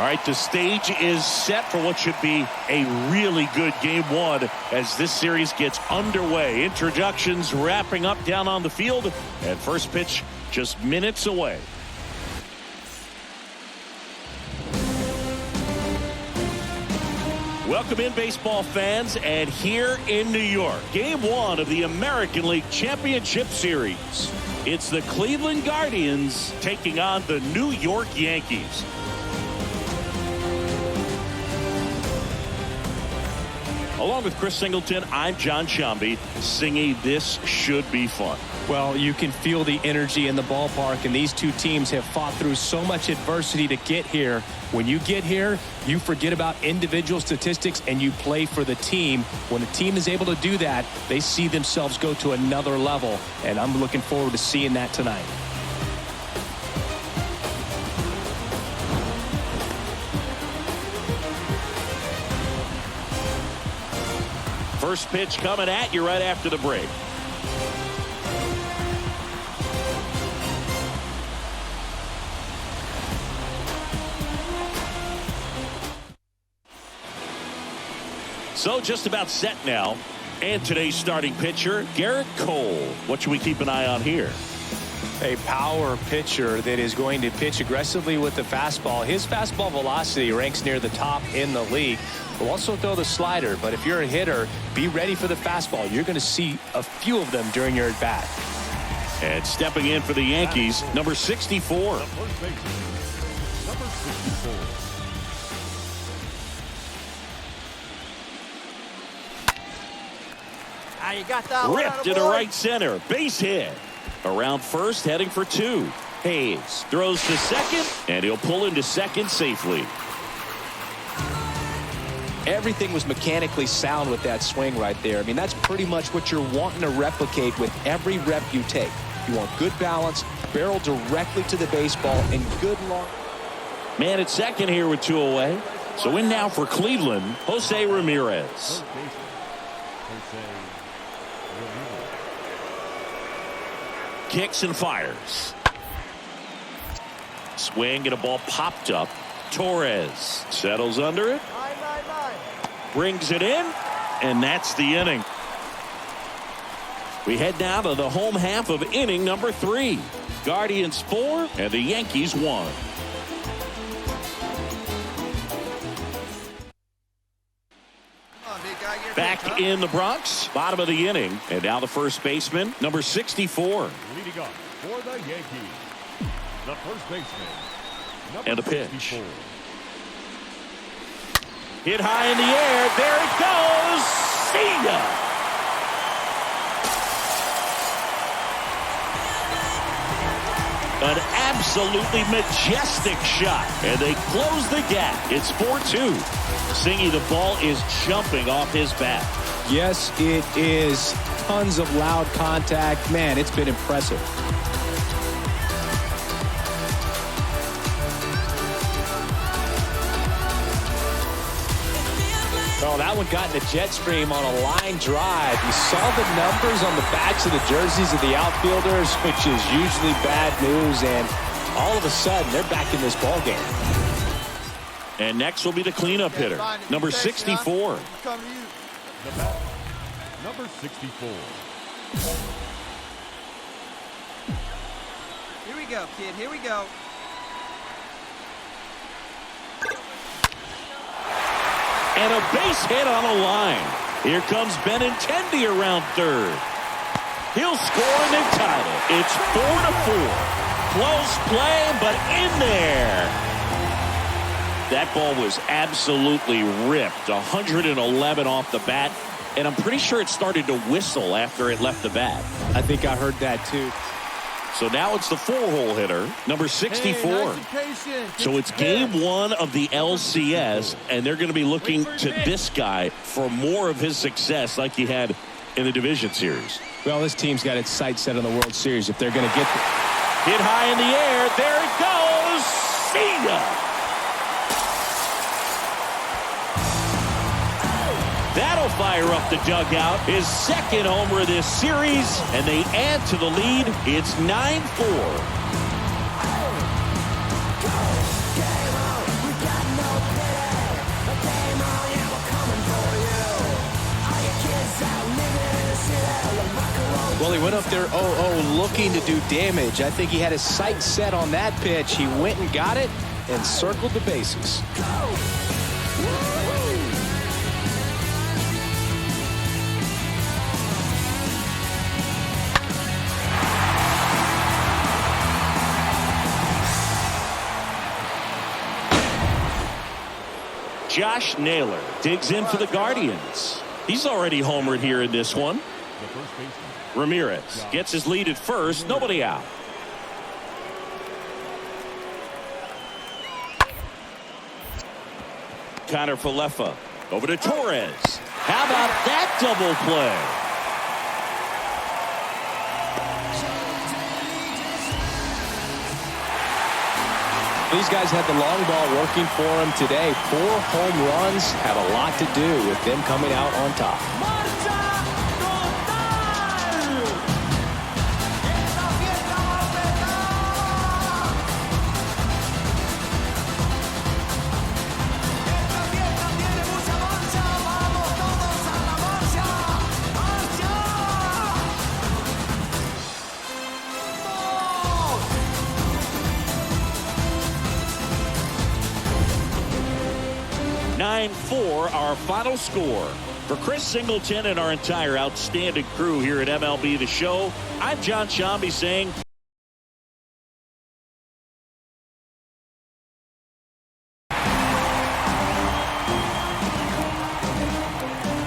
All right, the stage is set for what should be a really good game one as this series gets underway. Introductions wrapping up down on the field, and first pitch just minutes away. Welcome in, baseball fans, and here in New York, game one of the American League Championship Series. It's the Cleveland Guardians taking on the New York Yankees. Along with Chris Singleton, I'm John Shambi. Singy, this should be fun. Well, you can feel the energy in the ballpark, and these two teams have fought through so much adversity to get here. When you get here, you forget about individual statistics and you play for the team. When a team is able to do that, they see themselves go to another level, and I'm looking forward to seeing that tonight. First pitch coming at you right after the break. So just about set now. And today's starting pitcher, Garrett Cole. What should we keep an eye on here? A power pitcher that is going to pitch aggressively with the fastball. His fastball velocity ranks near the top in the league. Will also throw the slider, but if you're a hitter, be ready for the fastball. You're going to see a few of them during your at-bat. And stepping in for the Yankees, number 64. Number 64. You got that ripped into right center. Base hit. Around first, heading for two. Hayes throws to second, and he'll pull into second safely. Everything was mechanically sound with that swing right there. I mean, that's pretty much what you're wanting to replicate with every rep you take. You want good balance, barrel directly to the baseball, and good long. Man at second here with two away. So in now for Cleveland, Jose Ramirez. Kicks and fires. Swing and a ball popped up. Torres settles under it. Brings it in, and that's the inning. We head now to the home half of inning number 3. Guardians 4 and the Yankees 1. Back in the Bronx, bottom of the inning, and now the first baseman, number 64. Leading up for the Yankees, the first baseman, number and a pitch. 64. Hit high in the air. There it goes. See ya. An absolutely majestic shot. And they close the gap. It's 4-2. Singy, the ball is jumping off his bat. Yes, it is. Tons of loud contact. Man, it's been impressive. Oh, that one got in the jet stream on a line drive. You saw the numbers on the backs of the jerseys of the outfielders, which is usually bad news, and all of a sudden, they're back in this ball game. And next will be the cleanup hitter, number 64. Number 64. Here we go, kid. Here we go. And a base hit on a line. Here comes Benintendi around third. He'll score and they've tied it. It's 4-4. Close play, but in there. That ball was absolutely ripped. 111 off the bat. And I'm pretty sure it started to whistle after it left the bat. I think I heard that too. So now it's the 4-hole hitter, number 64. So it's game one of the LCS, and they're going to be looking to this guy for more of his success like he had in the division series. Well, this team's got its sights set on the World Series if they're going to get the hit high in the air. There it goes. See ya. That'll fire up the dugout. His second homer this series, and they add to the lead. It's 9-4. went up there 0-0 looking to do damage. I think he had his sights set on that pitch. He went and got it and circled the bases. Josh Naylor digs in for the Guardians. He's already homered here in this one. Ramirez gets his lead at first. Nobody out. Connor Falefa over to Torres. How about that double play? These guys had the long ball working for them today. 4 home runs have a lot to do with them coming out on top. Our final score. For Chris Singleton and our entire outstanding crew here at MLB The Show, I'm John Shambi saying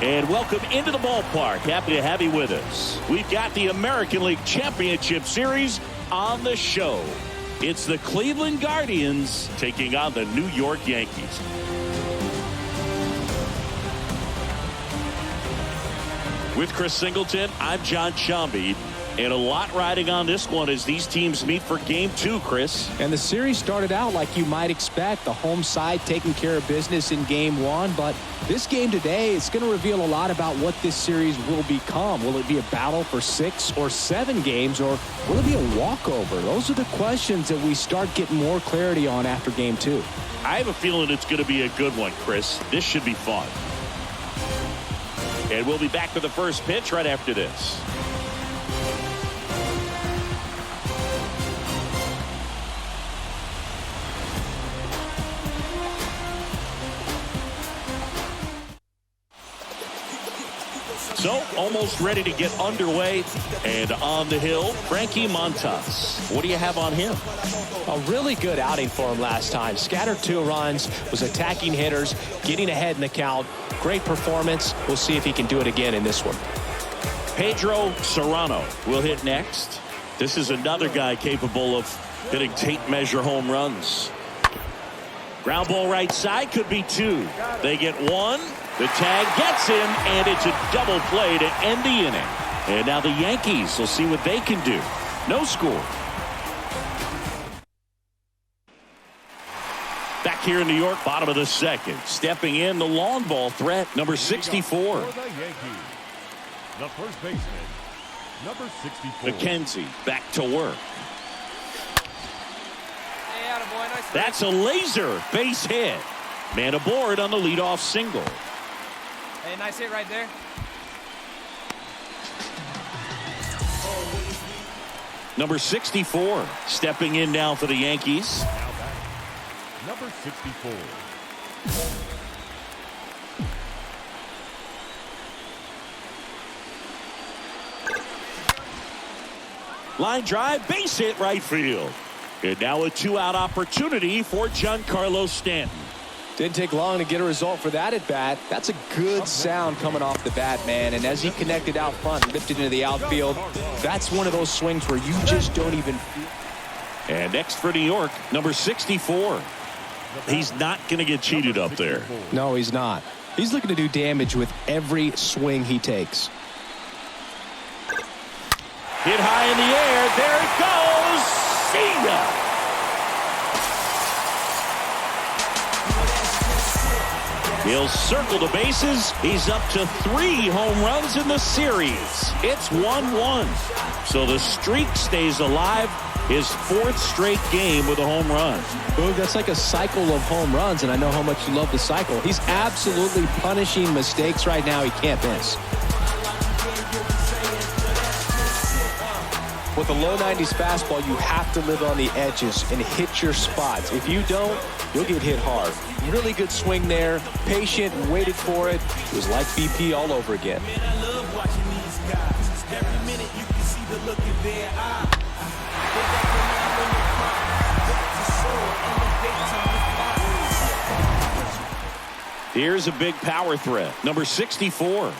and welcome into the ballpark. Happy to have you with us. We've got the American League Championship Series on the show. It's the Cleveland Guardians taking on the New York Yankees. With Chris Singleton, I'm John Shambi. And a lot riding on this one as these teams meet for Game 2, Chris. And the series started out like you might expect. The home side taking care of business in Game 1. But this game today is going to reveal a lot about what this series will become. Will it be a battle for 6 or 7 games, or will it be a walkover? Those are the questions that we start getting more clarity on after Game 2. I have a feeling it's going to be a good one, Chris. This should be fun. And we'll be back for the first pitch right after this. So, almost ready to get underway. And on the hill, Frankie Montas. What do you have on him? A really good outing for him last time. Scattered 2 runs, was attacking hitters, getting ahead in the count. Great performance. We'll see if he can do it again in this one. Pedro Serrano will hit next. This is another guy capable of hitting tape measure home runs. Ground ball right side, could be 2. They get 1. The tag gets him, and it's a double play to end the inning. And now the Yankees will see what they can do. No score. Back here in New York, bottom of the second. Stepping in, the long ball threat, number 64. For the Yankees, the first baseman, number 64. McKenzie back to work. Hey, attaboy, nice. That's a laser base hit. Man aboard on the leadoff single. Hey, nice hit right there. Number 64 stepping in now for the Yankees. Now back, number 64. Line drive, base hit right field. And now a 2-out opportunity for Giancarlo Stanton. Didn't take long to get a result for that at bat. That's a good sound coming off the bat, man. And as he connected out front, lifted into the outfield, that's one of those swings where you just don't even feel. And next for New York, number 64. He's not going to get cheated up there. No, he's not. He's looking to do damage with every swing he takes. Hit high in the air. There it goes. See ya. He'll circle the bases. He's up to 3 home runs in the series. It's 1-1. So the streak stays alive. His 4th straight game with a home run. Boog, that's like a cycle of home runs, and I know how much you love the cycle. He's absolutely punishing mistakes right now he can't miss. With a low 90s fastball, you have to live on the edges and hit your spots. If you don't, you'll get hit hard. Really good swing there. Patient, waited for it. It was like BP all over again. Man, I love watching these guys. Every minute you can see the look in their eye. Here's a big power threat. Number 64.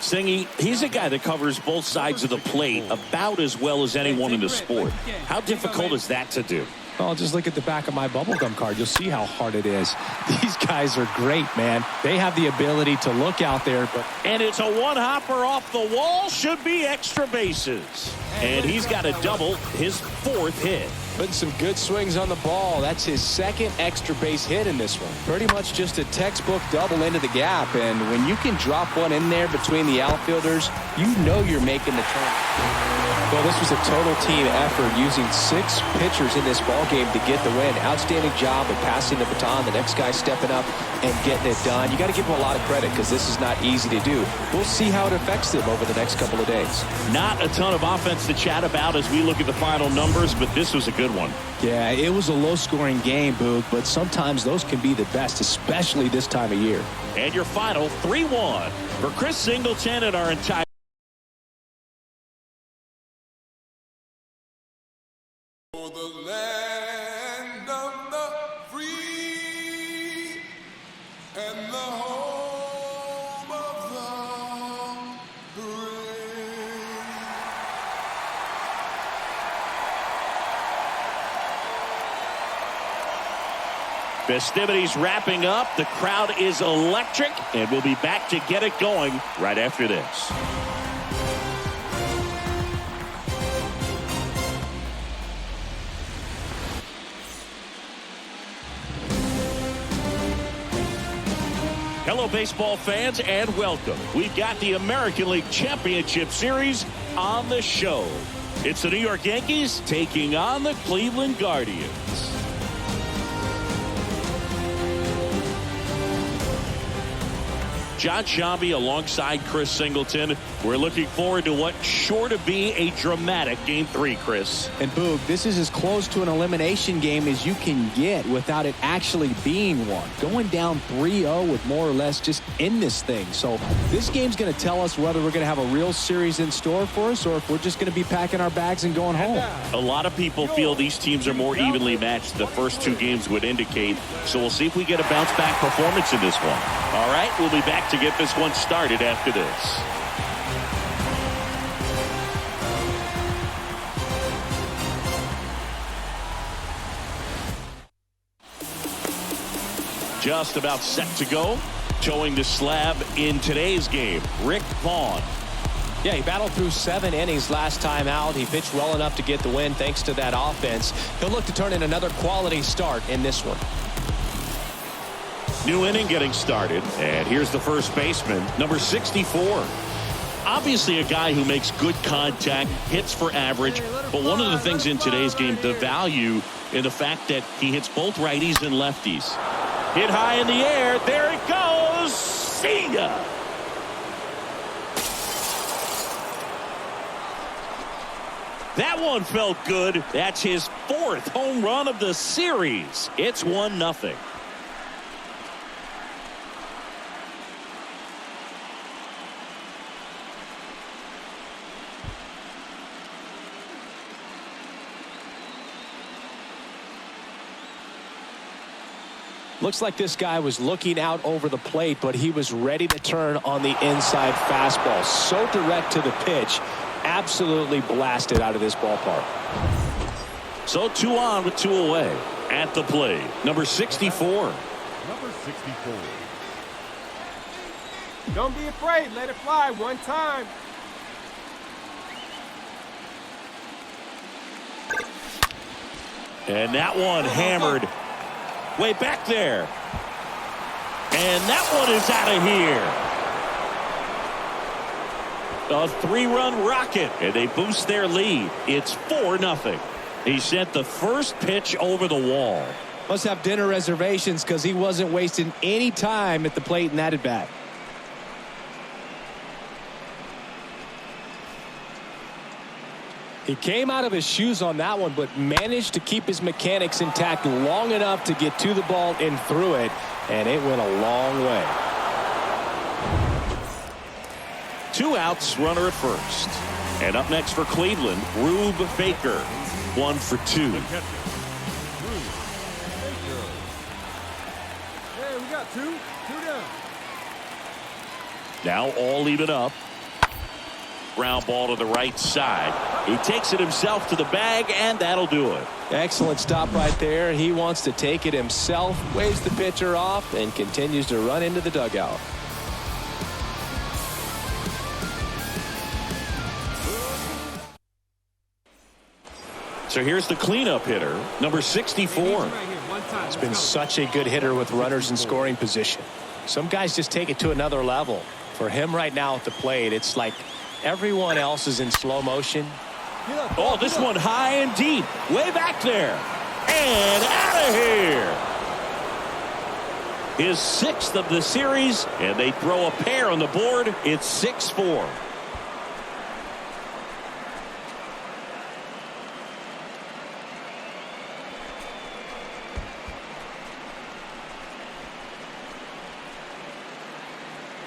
Singy, he's a guy that covers both sides of the plate about as well as anyone in the sport. How difficult is that to do? Well, just look at the back of my bubblegum card. You'll see how hard it is. These guys are great, man. They have the ability to look out there. And it's a one-hopper off the wall. Should be extra bases. And he's got a double, his 4th hit. Putting some good swings on the ball. That's his 2nd extra base hit in this one. Pretty much just a textbook double into the gap. And when you can drop one in there between the outfielders, you know you're making the turn. Well, this was a total team effort, using 6 pitchers in this ball game to get the win. Outstanding job of passing the baton. The next guy stepping up and getting it done. You got to give them a lot of credit because this is not easy to do. We'll see how it affects them over the next couple of days. Not a ton of offense to chat about as we look at the final numbers, but this was a good one. Yeah, it was a low-scoring game, Boog, but sometimes those can be the best, especially this time of year. And your final 3-1 for Chris Singleton and our entire For the land of the free and the home of the brave. festivities wrapping up. The crowd is electric, and we'll be back to get it going right after this. Hello, baseball fans, and welcome. We've got the American League Championship Series on the show. It's the New York Yankees taking on the Cleveland Guardians. John Shambi alongside Chris Singleton. We're looking forward to what's sure to be a dramatic Game 3, Chris. And Boog, this is as close to an elimination game as you can get without it actually being one. Going down 3-0 would more or less just end this thing. So this game's going to tell us whether we're going to have a real series in store for us or if we're just going to be packing our bags and going home. A lot of people feel these teams are more evenly matched. The first 2 games would indicate. So we'll see if we get a bounce-back performance in this one. All right, we'll be back to get this one started after this. Just about set to go. Towing the slab in today's game, Rick Vaughn. Yeah, he battled through 7 innings last time out. He pitched well enough to get the win thanks to that offense. He'll look to turn in another quality start in this one. New inning getting started, and here's the first baseman, number 64. Obviously a guy who makes good contact, hits for average, but one of the things in today's game, the value in the fact that he hits both righties and lefties. Hit high in the air, there it goes, see ya! That one felt good. That's his 4th home run of the series. It's 1-0. Looks like this guy was looking out over the plate, but he was ready to turn on the inside fastball. So direct to the pitch. Absolutely blasted out of this ballpark. So 2 on with 2 away. At the plate, number 64. Number 64. Don't be afraid. Let it fly one time. And that one hammered way back there. And that one is out of here. A 3-run rocket, and they boost their lead. It's 4-0. He sent the first pitch over the wall. Must have dinner reservations because he wasn't wasting any time at the plate in that at bat. He came out of his shoes on that one, but managed to keep his mechanics intact long enough to get to the ball and through it, and it went a long way. 2 outs, runner at first. And up next for Cleveland, Rube Baker. 1 for 2. Hey, we got two down. Now all even up. Ground ball to the right side. He takes it himself to the bag, and that'll do it. Excellent stop right there. He wants to take it himself, waves the pitcher off, and continues to run into the dugout. So here's the cleanup hitter, number 64. It's been such a good hitter with runners in scoring position. Some guys just take it to another level. For him right now at the plate, it's like everyone else is in slow motion. Oh, this one high and deep. Way back there. And out of here. His 6th of the series, and they throw a pair on the board. It's 6-4.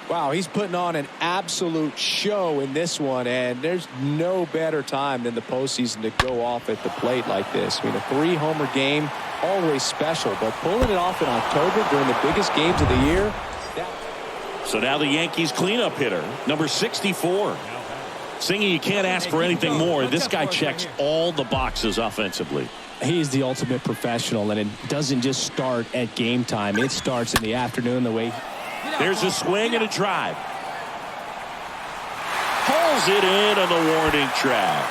Wow, he's putting on an absolute show in this one, and there's no better time than the postseason to go off at the plate like this. I mean, a 3-homer game, always special, but pulling it off in October during the biggest games of the year. So now the Yankees cleanup hitter, number 64. Singy, you can't ask for anything more. This guy checks all the boxes offensively. He's the ultimate professional, and it doesn't just start at game time. It starts in the afternoon the way. There's a swing and a drive. Pulls it in on the warning track.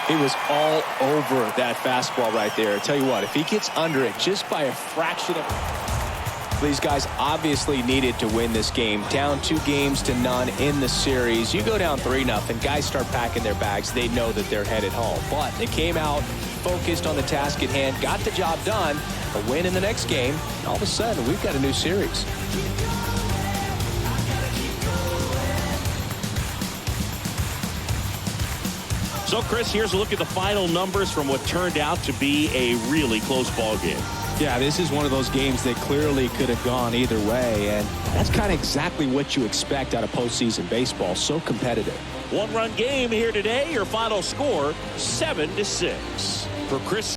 He was all over that fastball right there. I tell you what, if he gets under it just by a fraction of... These guys obviously needed to win this game. Down 2-0 in the series. You go down 3-0. Guys start packing their bags. They know that they're headed home. But they came out focused on the task at hand, got the job done, a win in the next game. All of a sudden, we've got a new series. So, Chris, here's a look at the final numbers from what turned out to be a really close ball game. Yeah, this is one of those games that clearly could have gone either way, and that's kind of exactly what you expect out of postseason baseball. So competitive. 1-run game here today. Your final score, 7-6. For Chris.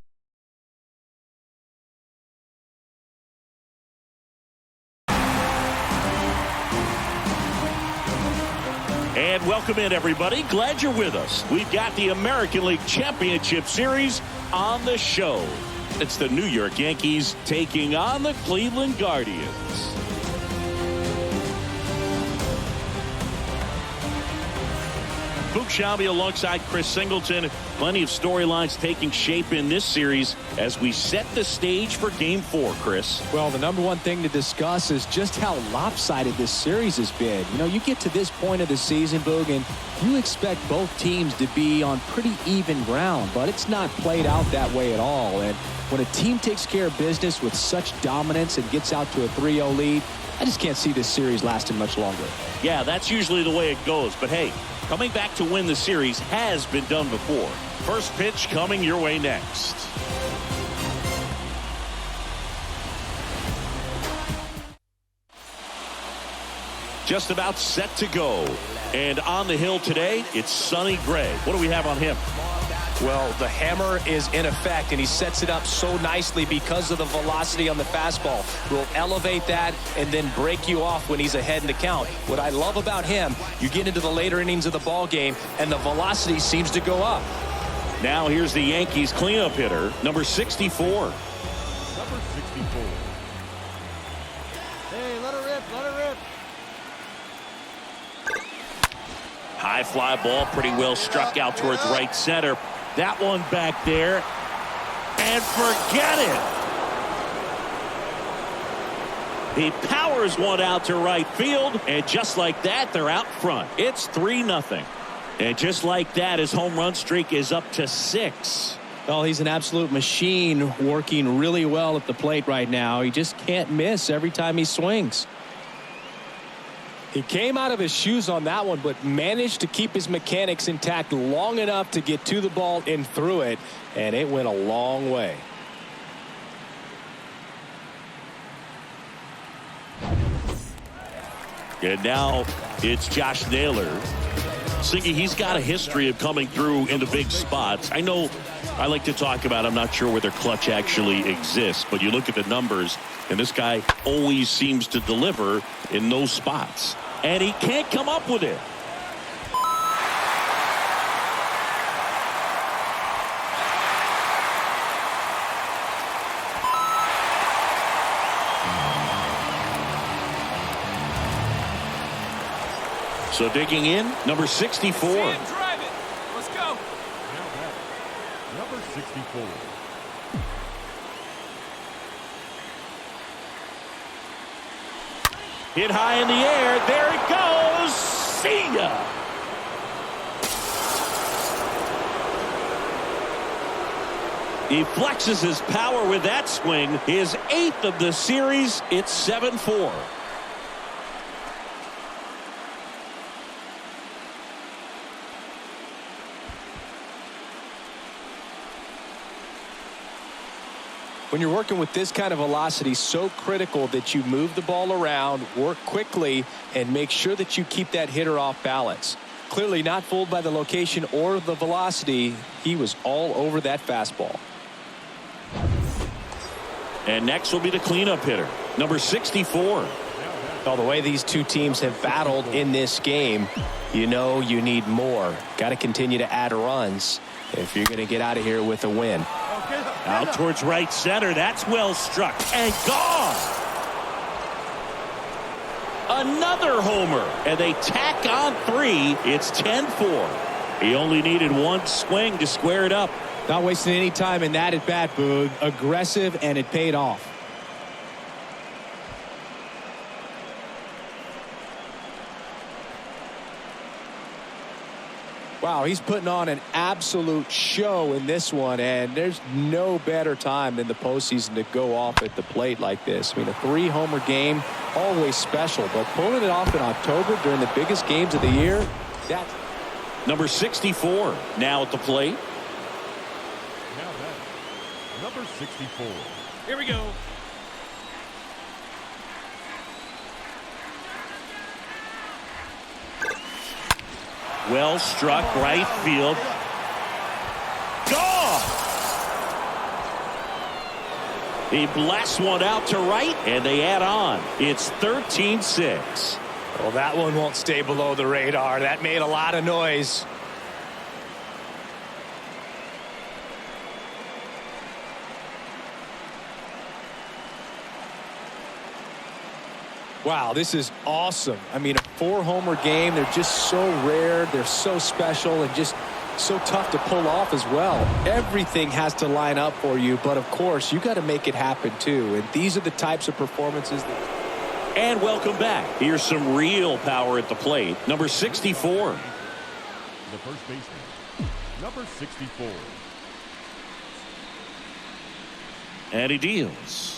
And welcome in, everybody. Glad you're with us. We've got the American League Championship Series on the show. It's the New York Yankees taking on the Cleveland Guardians. Boog Sciambi alongside Chris Singleton. Plenty of storylines taking shape in this series as we set the stage for Game 4, Chris. Well, the number one thing to discuss is just how lopsided this series has been. You know, you get to this point of the season, Boog, and you expect both teams to be on pretty even ground, but it's not played out that way at all. And when a team takes care of business with such dominance and gets out to a 3-0 lead, I just can't see this series lasting much longer. Yeah, that's usually the way it goes. But hey, coming back to win the series has been done before. First pitch coming your way next. Just about set to go. And on the hill today, it's Sonny Gray. What do we have on him? Well, the hammer is in effect, and he sets it up so nicely because of the velocity on the fastball. Will elevate that and then break you off when he's ahead in the count. What I love about him, you get into the later innings of the ball game, and the velocity seems to go up. Now here's the Yankees cleanup hitter, number 64. Number 64. Hey, let her rip, let her rip. High fly ball, pretty well struck out towards right center. That one back there, and forget it. He powers one out to right field, and just like that, they're out front. It's 3-0. And just like that, his home run streak is up to 6. Well, he's an absolute machine, working really well at the plate right now. He just can't miss every time he swings. He came out of his shoes on that one, but managed to keep his mechanics intact long enough to get to the ball and through it, and it went a long way. And now it's Josh Naylor. Siggy, he's got a history of coming through into big spots. I know I like to talk about, I'm not sure whether clutch actually exists, but you look at the numbers, and this guy always seems to deliver in those spots. And he can't come up with it. So digging in, number 64. Drive it. Let's go. Number 64. Hit high in the air. There it goes. See ya. He flexes his power with that swing. His 8th of the series. It's 7-4. When you're working with this kind of velocity, so critical that you move the ball around, work quickly, and make sure that you keep that hitter off balance. Clearly not fooled by the location or the velocity. He was all over that fastball. And next will be the cleanup hitter, number 64. Well, the way these two teams have battled in this game, you know you need more. Got to continue to add runs if you're going to get out of here with a win. Out towards right center. That's well struck and gone. Another homer, and they tack on 3. It's 10-4. He only needed one swing to square it up. Not wasting any time in that at bat, Boog. Aggressive, and it paid off. Wow, he's putting on an absolute show in this one, and there's no better time than the postseason to go off at the plate like this. I mean, a 3-homer game, always special, but pulling it off in October during the biggest games of the year, that's... Number 64 now at the plate. Now that, number 64. Here we go. Well struck, right field. Gone! He blasts one out to right, and they add on. It's 13-6. Well, that one won't stay below the radar. That made a lot of noise. Wow, this is awesome. I mean, a 4-homer game. They're just so rare. They're so special and just so tough to pull off as well. Everything has to line up for you, but of course, you got to make it happen too. And these are the types of performances that... And welcome back. Here's some real power at the plate. Number 64. The first baseman, number 64. And he deals.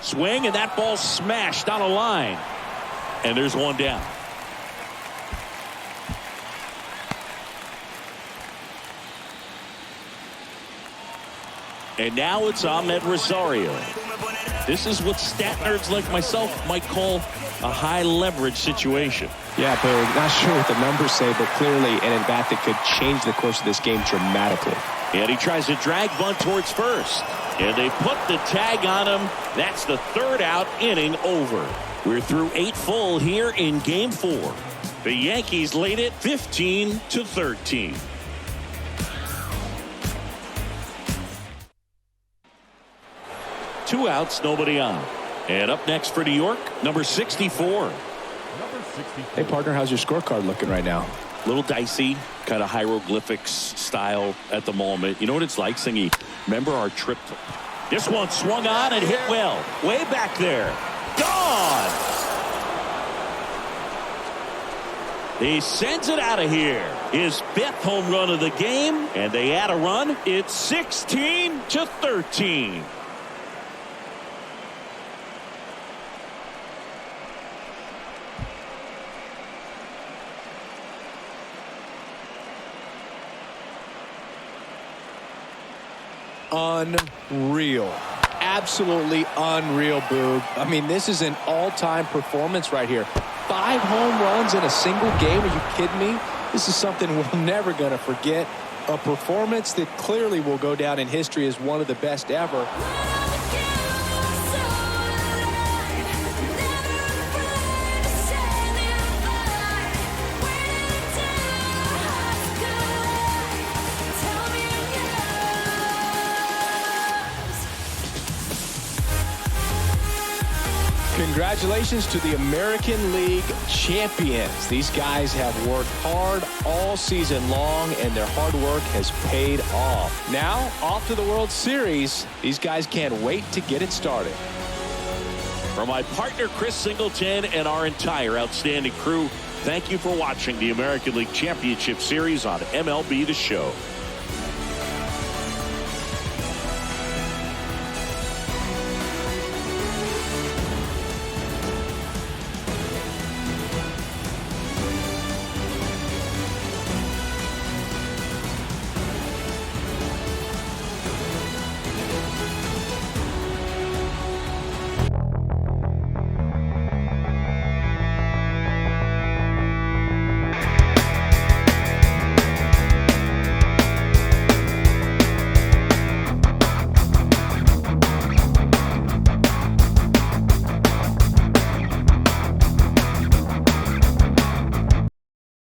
Swing, and that ball smashed down a line. And there's one down. And now it's Ahmed Rosario. This is what stat nerds like myself might call a high leverage situation. Yeah, but not sure what the numbers say, but clearly an at-bat that could change the course of this game dramatically. And he tries to drag bunt towards first. And they put the tag on him. That's the 3rd out, inning over. We're through 8 full here in Game 4. The Yankees lead it 15-13. Two outs, nobody on. And up next for New York, number 64. Number 64. Hey, partner, how's your scorecard looking right now? A little dicey, kind of hieroglyphics style at the moment. You know what it's like, Singy? Remember our trip to... This one swung on and hit well. Way back there. Gone! He sends it out of here. His 5th home run of the game, and they add a run. It's 16-13. unreal. Absolutely unreal, Boog. I mean, this is an all-time performance right here. 5 home runs in a single game. Are you kidding me? This is something we're never going to forget. A performance that clearly will go down in history as one of the best ever. Congratulations to the American League champions. These guys have worked hard all season long, and their hard work has paid off. Now, off to the World Series. These guys can't wait to get it started. For my partner, Chris Singleton, and our entire outstanding crew, thank you for watching the American League Championship Series on MLB The Show.